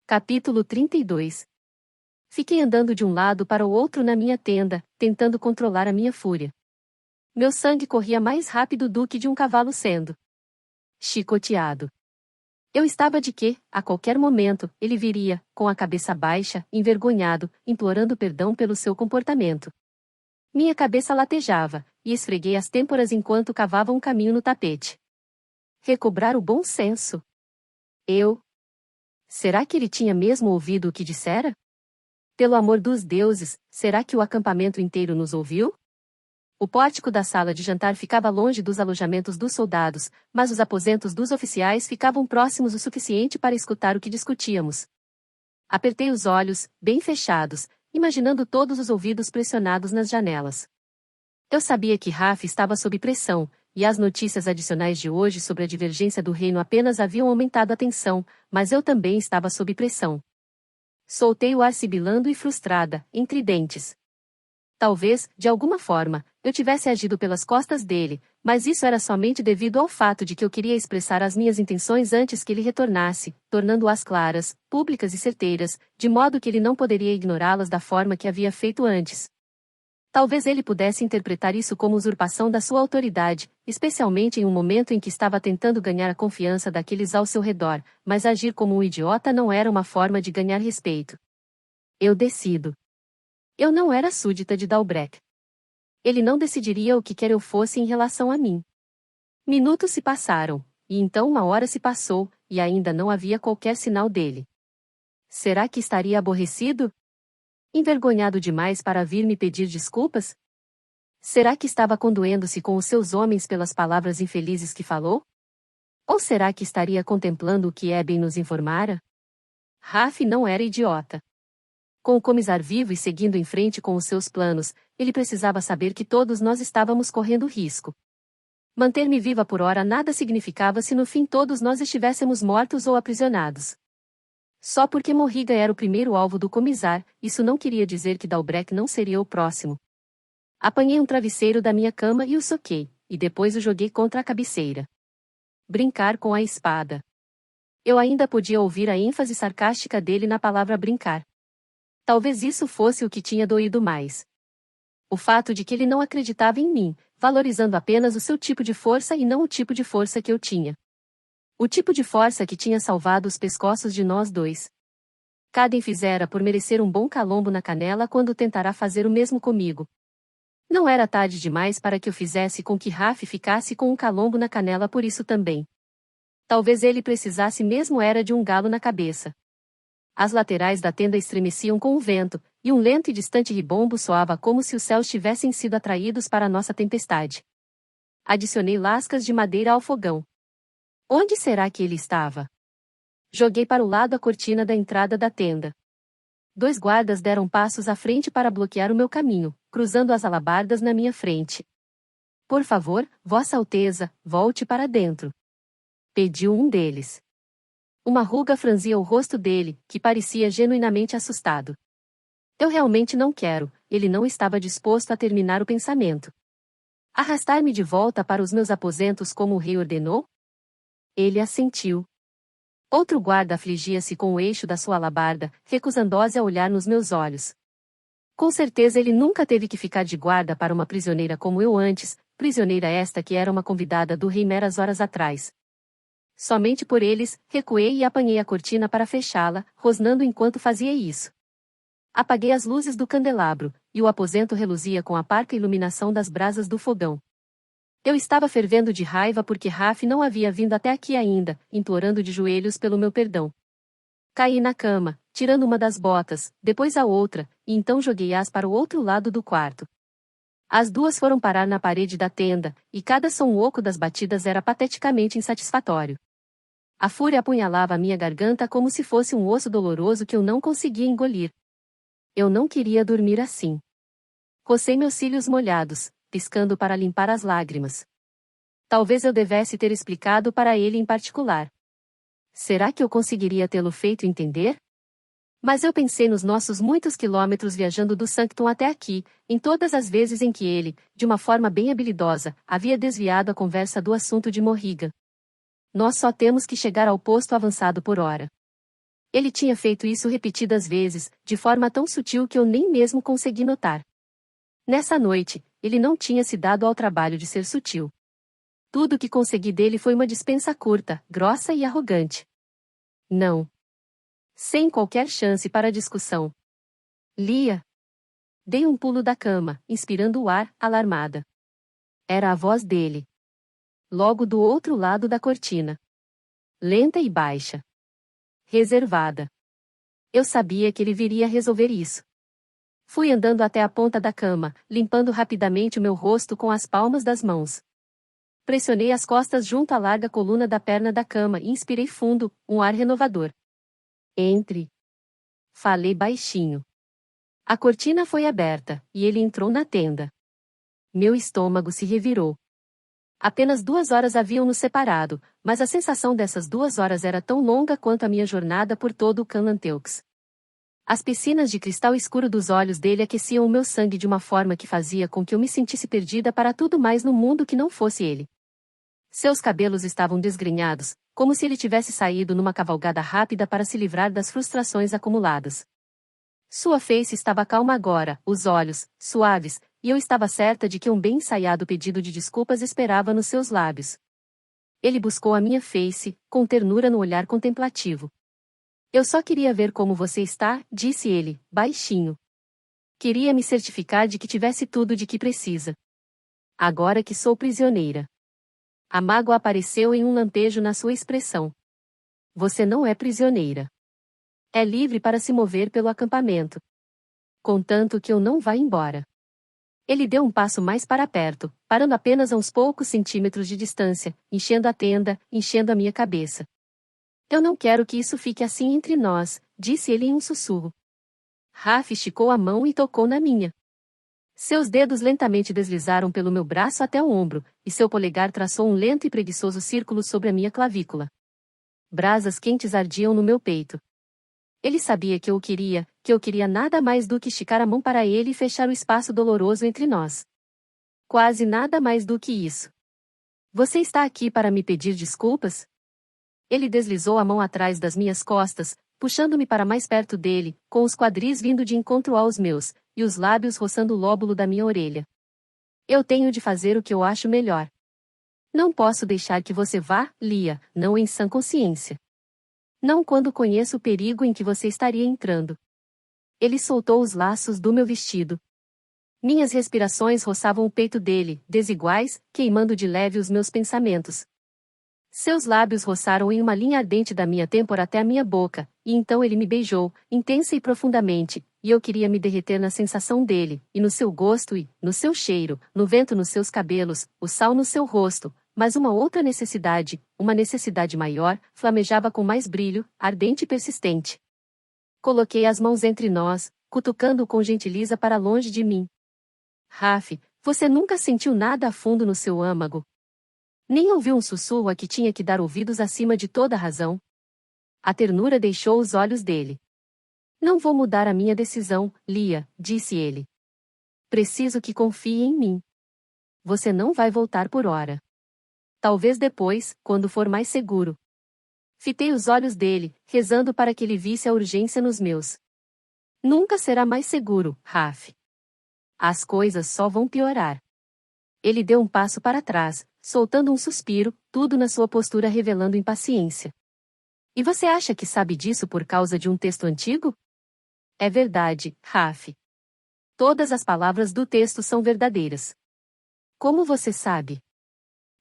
Capítulo 32. Fiquei andando de um lado para o outro na minha tenda, tentando controlar a minha fúria. Meu sangue corria mais rápido do que de um cavalo sendo chicoteado. Eu estava de que, a qualquer momento, ele viria, com a cabeça baixa, envergonhado, implorando perdão pelo seu comportamento. Minha cabeça latejava, e esfreguei as têmporas enquanto cavava um caminho no tapete. Recobrar o bom senso. Será que ele tinha mesmo ouvido o que dissera? Pelo amor dos deuses, será que o acampamento inteiro nos ouviu? O pórtico da sala de jantar ficava longe dos alojamentos dos soldados, mas os aposentos dos oficiais ficavam próximos o suficiente para escutar o que discutíamos. Apertei os olhos, bem fechados, imaginando todos os ouvidos pressionados nas janelas. Eu sabia que Raf estava sob pressão, e as notícias adicionais de hoje sobre a divergência do reino apenas haviam aumentado a tensão, mas eu também estava sob pressão. Soltei o ar sibilando e frustrada, entre dentes. Talvez, de alguma forma, eu tivesse agido pelas costas dele, mas isso era somente devido ao fato de que eu queria expressar as minhas intenções antes que ele retornasse, tornando-as claras, públicas e certeiras, de modo que ele não poderia ignorá-las da forma que havia feito antes. Talvez ele pudesse interpretar isso como usurpação da sua autoridade, especialmente em um momento em que estava tentando ganhar a confiança daqueles ao seu redor, mas agir como um idiota não era uma forma de ganhar respeito. Eu decido. Eu não era súdita de Dalbrek. Ele não decidiria o que quer eu fosse em relação a mim. Minutos se passaram, e então uma hora se passou, e ainda não havia qualquer sinal dele. Será que estaria aborrecido? Envergonhado demais para vir me pedir desculpas? Será que estava condoendo-se com os seus homens pelas palavras infelizes que falou? Ou será que estaria contemplando o que Eben nos informara? Raf não era idiota. Com o comissário vivo e seguindo em frente com os seus planos, ele precisava saber que todos nós estávamos correndo risco. Manter-me viva por hora nada significava se no fim todos nós estivéssemos mortos ou aprisionados. Só porque Morriga era o primeiro alvo do comissário, isso não queria dizer que Dalbrek não seria o próximo. Apanhei um travesseiro da minha cama e o soquei, e depois o joguei contra a cabeceira. Brincar com a espada. Eu ainda podia ouvir a ênfase sarcástica dele na palavra brincar. Talvez isso fosse o que tinha doído mais. O fato de que ele não acreditava em mim, valorizando apenas o seu tipo de força e não o tipo de força que eu tinha. O tipo de força que tinha salvado os pescoços de nós dois. Caden fizera por merecer um bom calombo na canela quando tentará fazer o mesmo comigo. Não era tarde demais para que eu fizesse com que Raf ficasse com um calombo na canela por isso também. Talvez ele precisasse mesmo era de um galo na cabeça. As laterais da tenda estremeciam com o vento, e um lento e distante ribombo soava como se os céus tivessem sido atraídos para a nossa tempestade. Adicionei lascas de madeira ao fogão. Onde será que ele estava? Joguei para o lado a cortina da entrada da tenda. 2 guardas deram passos à frente para bloquear o meu caminho, cruzando as alabardas na minha frente. Por favor, Vossa Alteza, volte para dentro. Pediu um deles. Uma ruga franzia o rosto dele, que parecia genuinamente assustado. Eu realmente não quero, ele não estava disposto a terminar o pensamento. Arrastar-me de volta para os meus aposentos como o rei ordenou? Ele assentiu. Outro guarda afligia-se com o eixo da sua alabarda, recusando-se a olhar nos meus olhos. Com certeza ele nunca teve que ficar de guarda para uma prisioneira como eu antes, prisioneira esta que era uma convidada do rei meras horas atrás. Somente por eles, recuei e apanhei a cortina para fechá-la, rosnando enquanto fazia isso. Apaguei as luzes do candelabro, e o aposento reluzia com a parca iluminação das brasas do fogão. Eu estava fervendo de raiva porque Raf não havia vindo até aqui ainda, implorando de joelhos pelo meu perdão. Caí na cama, tirando uma das botas, depois a outra, e então joguei-as para o outro lado do quarto. As 2 foram parar na parede da tenda, e cada som oco das batidas era pateticamente insatisfatório. A fúria apunhalava a minha garganta como se fosse um osso doloroso que eu não conseguia engolir. Eu não queria dormir assim. Rocei meus cílios molhados, piscando para limpar as lágrimas. Talvez eu devesse ter explicado para ele em particular. Será que eu conseguiria tê-lo feito entender? Mas eu pensei nos nossos muitos quilômetros viajando do Sanctum até aqui, em todas as vezes em que ele, de uma forma bem habilidosa, havia desviado a conversa do assunto de Morriga. Nós só temos que chegar ao posto avançado por hora. Ele tinha feito isso repetidas vezes, de forma tão sutil que eu nem mesmo consegui notar. Nessa noite, ele não tinha se dado ao trabalho de ser sutil. Tudo o que consegui dele foi uma dispensa curta, grossa e arrogante. Não. Sem qualquer chance para discussão. Lia. Dei um pulo da cama, inspirando o ar, alarmada. Era a voz dele. Logo do outro lado da cortina. Lenta e baixa. Reservada. Eu sabia que ele viria resolver isso. Fui andando até a ponta da cama, limpando rapidamente o meu rosto com as palmas das mãos. Pressionei as costas junto à larga coluna da perna da cama e inspirei fundo, um ar renovador. Entre. Falei baixinho. A cortina foi aberta, e ele entrou na tenda. Meu estômago se revirou. Apenas 2 horas haviam nos separado, mas a sensação dessas 2 horas era tão longa quanto a minha jornada por todo o Canlanteux. As piscinas de cristal escuro dos olhos dele aqueciam o meu sangue de uma forma que fazia com que eu me sentisse perdida para tudo mais no mundo que não fosse ele. Seus cabelos estavam desgrenhados, como se ele tivesse saído numa cavalgada rápida para se livrar das frustrações acumuladas. Sua face estava calma agora, os olhos, suaves, e eu estava certa de que um bem ensaiado pedido de desculpas esperava nos seus lábios. Ele buscou a minha face, com ternura no olhar contemplativo. Eu só queria ver como você está, disse ele, baixinho. Queria me certificar de que tivesse tudo de que precisa. Agora que sou prisioneira. A mágoa apareceu em um lampejo na sua expressão. Você não é prisioneira. É livre para se mover pelo acampamento. Contanto que eu não vá embora. Ele deu um passo mais para perto, parando apenas a uns poucos centímetros de distância, enchendo a tenda, enchendo a minha cabeça. Eu não quero que isso fique assim entre nós, disse ele em um sussurro. Raf esticou a mão e tocou na minha. Seus dedos lentamente deslizaram pelo meu braço até o ombro, e seu polegar traçou um lento e preguiçoso círculo sobre a minha clavícula. Brasas quentes ardiam no meu peito. Ele sabia que eu queria nada mais do que esticar a mão para ele e fechar o espaço doloroso entre nós. Quase nada mais do que isso. Você está aqui para me pedir desculpas? Ele deslizou a mão atrás das minhas costas, puxando-me para mais perto dele, com os quadris vindo de encontro aos meus, e os lábios roçando o lóbulo da minha orelha. Eu tenho de fazer o que eu acho melhor. Não posso deixar que você vá, Lia, não em sã consciência. Não quando conheço o perigo em que você estaria entrando. Ele soltou os laços do meu vestido. Minhas respirações roçavam o peito dele, desiguais, queimando de leve os meus pensamentos. Seus lábios roçaram em uma linha ardente da minha têmpora até a minha boca, e então ele me beijou, intensa e profundamente, e eu queria me derreter na sensação dele, e no seu gosto e, no seu cheiro, no vento nos seus cabelos, o sal no seu rosto, mas uma outra necessidade, uma necessidade maior, flamejava com mais brilho, ardente e persistente. Coloquei as mãos entre nós, cutucando-o com gentileza para longe de mim. Raf, você nunca sentiu nada a fundo no seu âmago? Nem ouviu um sussurro a que tinha que dar ouvidos acima de toda razão? A ternura deixou os olhos dele. Não vou mudar a minha decisão, Lia, disse ele. Preciso que confie em mim. Você não vai voltar por hora. Talvez depois, quando for mais seguro. Fitei os olhos dele, rezando para que ele visse a urgência nos meus. Nunca será mais seguro, Raf. As coisas só vão piorar. Ele deu um passo para trás, soltando um suspiro, tudo na sua postura revelando impaciência. E você acha que sabe disso por causa de um texto antigo? É verdade, Raf. Todas as palavras do texto são verdadeiras. Como você sabe?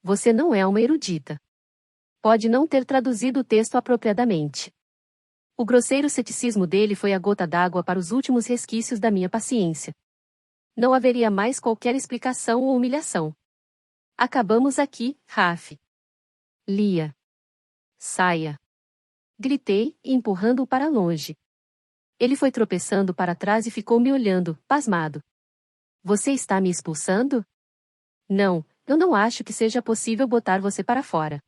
Você não é uma erudita. Pode não ter traduzido o texto apropriadamente. O grosseiro ceticismo dele foi a gota d'água para os últimos resquícios da minha paciência. Não haveria mais qualquer explicação ou humilhação. Acabamos aqui, Raf. Lia. Saia. Gritei, empurrando-o para longe. Ele foi tropeçando para trás e ficou me olhando, pasmado. Você está me expulsando? Não, eu não acho que seja possível botar você para fora.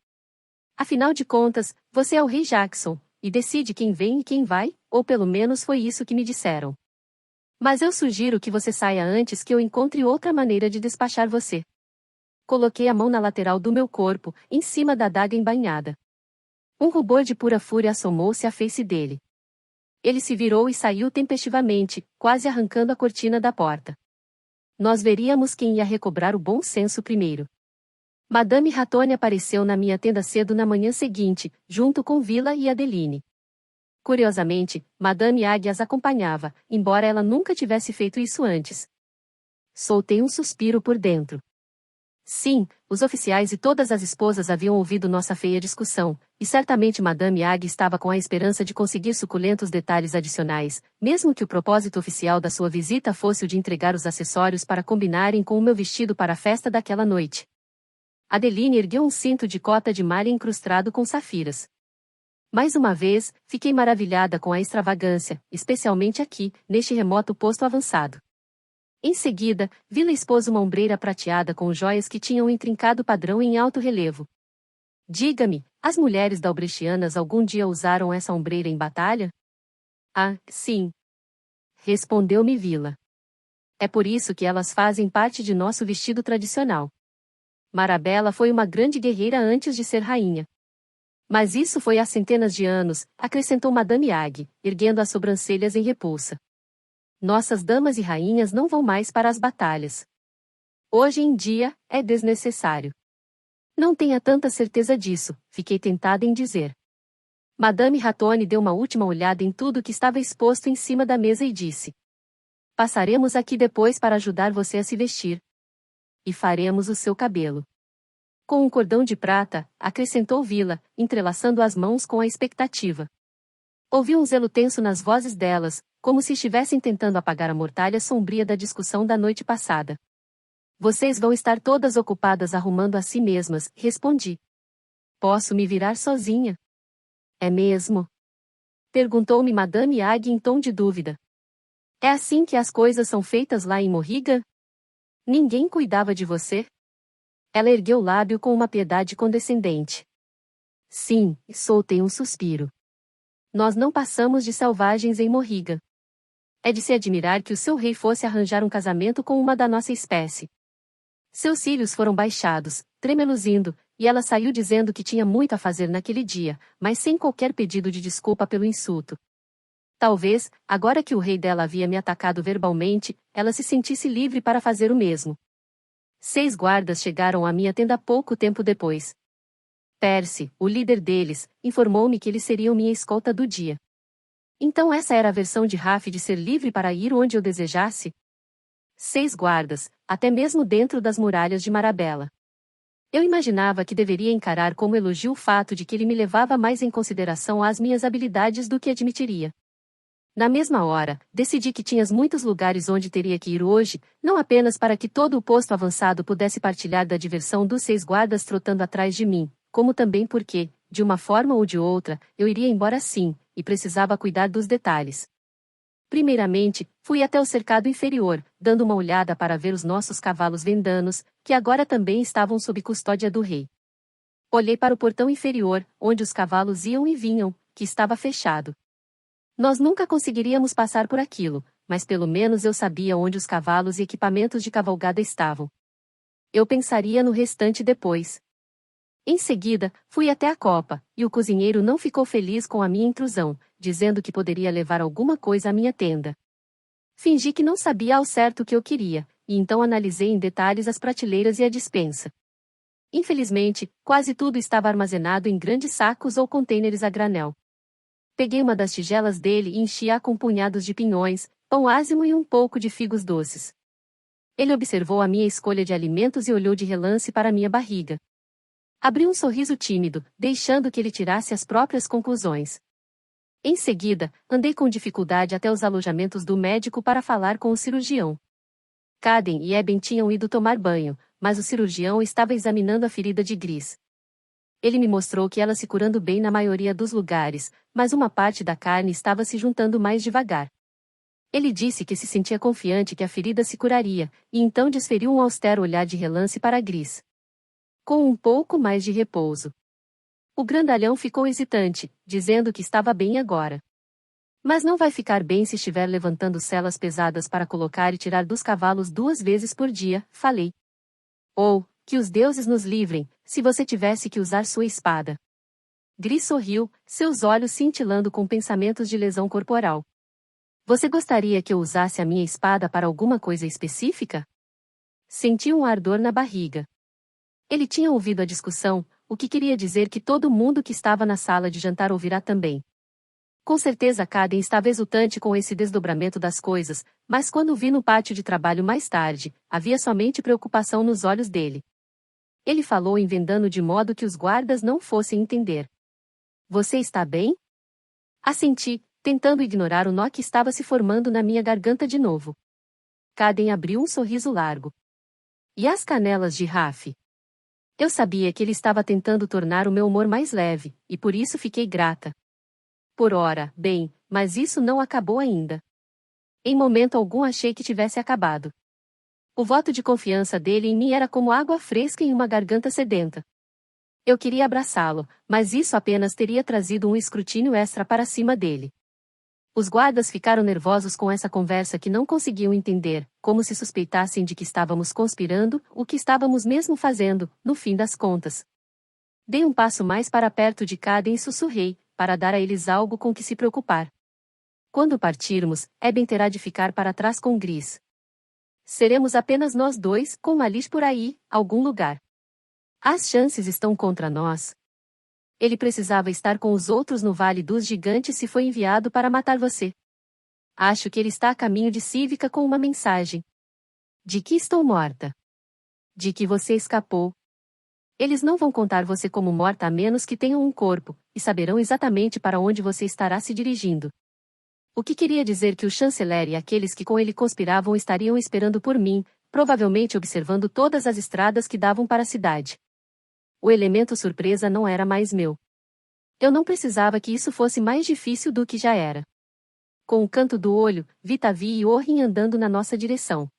Afinal de contas, você é o rei Jackson, e decide quem vem e quem vai, ou pelo menos foi isso que me disseram. Mas eu sugiro que você saia antes que eu encontre outra maneira de despachar você. Coloquei a mão na lateral do meu corpo, em cima da adaga embainhada. Um rubor de pura fúria assomou-se à face dele. Ele se virou e saiu tempestivamente, quase arrancando a cortina da porta. Nós veríamos quem ia recobrar o bom senso primeiro. Madame Rattoni apareceu na minha tenda cedo na manhã seguinte, junto com Vila e Adeline. Curiosamente, Madame Agui as acompanhava, embora ela nunca tivesse feito isso antes. Soltei um suspiro por dentro. Sim, os oficiais e todas as esposas haviam ouvido nossa feia discussão, e certamente Madame Agui estava com a esperança de conseguir suculentos detalhes adicionais, mesmo que o propósito oficial da sua visita fosse o de entregar os acessórios para combinarem com o meu vestido para a festa daquela noite. Adeline ergueu um cinto de cota de malha incrustado com safiras. Mais uma vez, fiquei maravilhada com a extravagância, especialmente aqui, neste remoto posto avançado. Em seguida, Vila expôs uma ombreira prateada com joias que tinham um intrincado padrão em alto relevo. Diga-me, as mulheres dalbrechianas algum dia usaram essa ombreira em batalha? Ah, sim. Respondeu-me Vila. É por isso que elas fazem parte de nosso vestido tradicional. Marabella foi uma grande guerreira antes de ser rainha. Mas isso foi há centenas de anos, acrescentou Madame Agui, erguendo as sobrancelhas em repulsa. Nossas damas e rainhas não vão mais para as batalhas. Hoje em dia, é desnecessário. Não tenha tanta certeza disso, fiquei tentada em dizer. Madame Rattoni deu uma última olhada em tudo que estava exposto em cima da mesa e disse: Passaremos aqui depois para ajudar você a se vestir. E faremos o seu cabelo. Com um cordão de prata, acrescentou Vila, entrelaçando as mãos com a expectativa. Ouvi um zelo tenso nas vozes delas, como se estivessem tentando apagar a mortalha sombria da discussão da noite passada. Vocês vão estar todas ocupadas arrumando a si mesmas, respondi. Posso me virar sozinha? É mesmo? Perguntou-me Madame Agui em tom de dúvida. É assim que as coisas são feitas lá em Morriga? Ninguém cuidava de você? Ela ergueu o lábio com uma piedade condescendente. Sim, soltei um suspiro. Nós não passamos de selvagens em Morriga. É de se admirar que o seu rei fosse arranjar um casamento com uma da nossa espécie. Seus cílios foram baixados, tremeluzindo, e ela saiu dizendo que tinha muito a fazer naquele dia, mas sem qualquer pedido de desculpa pelo insulto. Talvez, agora que o rei dela havia me atacado verbalmente, ela se sentisse livre para fazer o mesmo. 6 guardas chegaram à minha tenda pouco tempo depois. Percy, o líder deles, informou-me que eles seriam minha escolta do dia. Então essa era a versão de Raf de ser livre para ir onde eu desejasse? 6 guardas, até mesmo dentro das muralhas de Marabella. Eu imaginava que deveria encarar como elogio o fato de que ele me levava mais em consideração as minhas habilidades do que admitiria. Na mesma hora, decidi que tinhas muitos lugares onde teria que ir hoje, não apenas para que todo o posto avançado pudesse partilhar da diversão dos 6 guardas trotando atrás de mim, como também porque, de uma forma ou de outra, eu iria embora sim, e precisava cuidar dos detalhes. Primeiramente, fui até o cercado inferior, dando uma olhada para ver os nossos cavalos vendanos, que agora também estavam sob custódia do rei. Olhei para o portão inferior, onde os cavalos iam e vinham, que estava fechado. Nós nunca conseguiríamos passar por aquilo, mas pelo menos eu sabia onde os cavalos e equipamentos de cavalgada estavam. Eu pensaria no restante depois. Em seguida, fui até a copa, e o cozinheiro não ficou feliz com a minha intrusão, dizendo que poderia levar alguma coisa à minha tenda. Fingi que não sabia ao certo o que eu queria, e então analisei em detalhes as prateleiras e a despensa. Infelizmente, quase tudo estava armazenado em grandes sacos ou contêineres a granel. Peguei uma das tigelas dele e enchi-a com punhados de pinhões, pão ázimo e um pouco de figos doces. Ele observou a minha escolha de alimentos e olhou de relance para minha barriga. Abri um sorriso tímido, deixando que ele tirasse as próprias conclusões. Em seguida, andei com dificuldade até os alojamentos do médico para falar com o cirurgião. Caden e Eben tinham ido tomar banho, mas o cirurgião estava examinando a ferida de Gris. Ele me mostrou que ela se curando bem na maioria dos lugares, mas uma parte da carne estava se juntando mais devagar. Ele disse que se sentia confiante que a ferida se curaria, e então desferiu um austero olhar de relance para Gris. Com um pouco mais de repouso. O grandalhão ficou hesitante, dizendo que estava bem agora. Mas não vai ficar bem se estiver levantando celas pesadas para colocar e tirar dos cavalos 2 vezes por dia, falei. Ou, que os deuses nos livrem, se você tivesse que usar sua espada. Gris sorriu, seus olhos cintilando com pensamentos de lesão corporal. Você gostaria que eu usasse a minha espada para alguma coisa específica? Senti um ardor na barriga. Ele tinha ouvido a discussão, o que queria dizer que todo mundo que estava na sala de jantar ouvirá também. Com certeza Caden estava exultante com esse desdobramento das coisas, mas quando o vi no pátio de trabalho mais tarde, havia somente preocupação nos olhos dele. Ele falou envendando de modo que os guardas não fossem entender. Você está bem? Assenti, tentando ignorar o nó que estava se formando na minha garganta de novo. Caden abriu um sorriso largo. E as canelas de Raf? Eu sabia que ele estava tentando tornar o meu humor mais leve, e por isso fiquei grata. Por ora, bem, mas isso não acabou ainda. Em momento algum achei que tivesse acabado. O voto de confiança dele em mim era como água fresca em uma garganta sedenta. Eu queria abraçá-lo, mas isso apenas teria trazido um escrutínio extra para cima dele. Os guardas ficaram nervosos com essa conversa que não conseguiam entender, como se suspeitassem de que estávamos conspirando, o que estávamos mesmo fazendo, no fim das contas. Dei um passo mais para perto de Caden e sussurrei, para dar a eles algo com que se preocupar. Quando partirmos, Eben terá de ficar para trás com Gris. Seremos apenas nós dois, com Malish por aí, algum lugar. As chances estão contra nós. Ele precisava estar com os outros no Vale dos Gigantes se foi enviado para matar você. Acho que ele está a caminho de Cívica com uma mensagem. De que estou morta. De que você escapou. Eles não vão contar você como morta a menos que tenham um corpo, e saberão exatamente para onde você estará se dirigindo. O que queria dizer que o chanceler e aqueles que com ele conspiravam estariam esperando por mim, provavelmente observando todas as estradas que davam para a cidade. O elemento surpresa não era mais meu. Eu não precisava que isso fosse mais difícil do que já era. Com o canto do olho, vi Tavi e Orrin andando na nossa direção.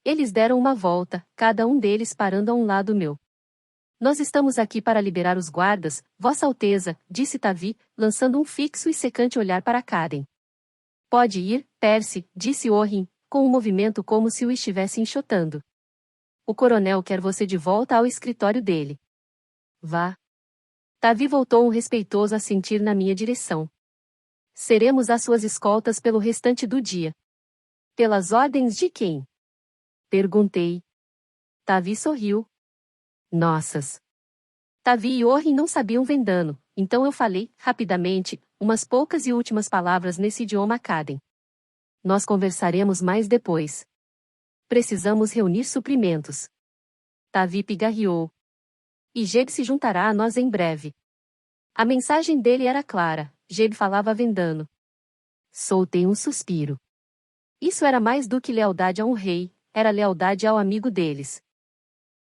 Eles deram uma volta, cada um deles parando a um lado meu. Nós estamos aqui para liberar os guardas, Vossa Alteza, disse Tavi, lançando um fixo e secante olhar para Caden. Pode ir, Percy, disse Orrin, com um movimento como se o estivesse enxotando. O coronel quer você de volta ao escritório dele. Vá. Tavi voltou um respeitoso assentir na minha direção. Seremos as suas escoltas pelo restante do dia. Pelas ordens de quem? Perguntei. Tavi sorriu. Nossas. Tavi e Orrin não sabiam Vendano, então eu falei, rapidamente, umas poucas e últimas palavras nesse idioma Caden. Nós conversaremos mais depois. Precisamos reunir suprimentos. Tavi pigarreou. E Geb se juntará a nós em breve. A mensagem dele era clara, Geb falava Vendano. Soltei um suspiro. Isso era mais do que lealdade a um rei, era lealdade ao amigo deles.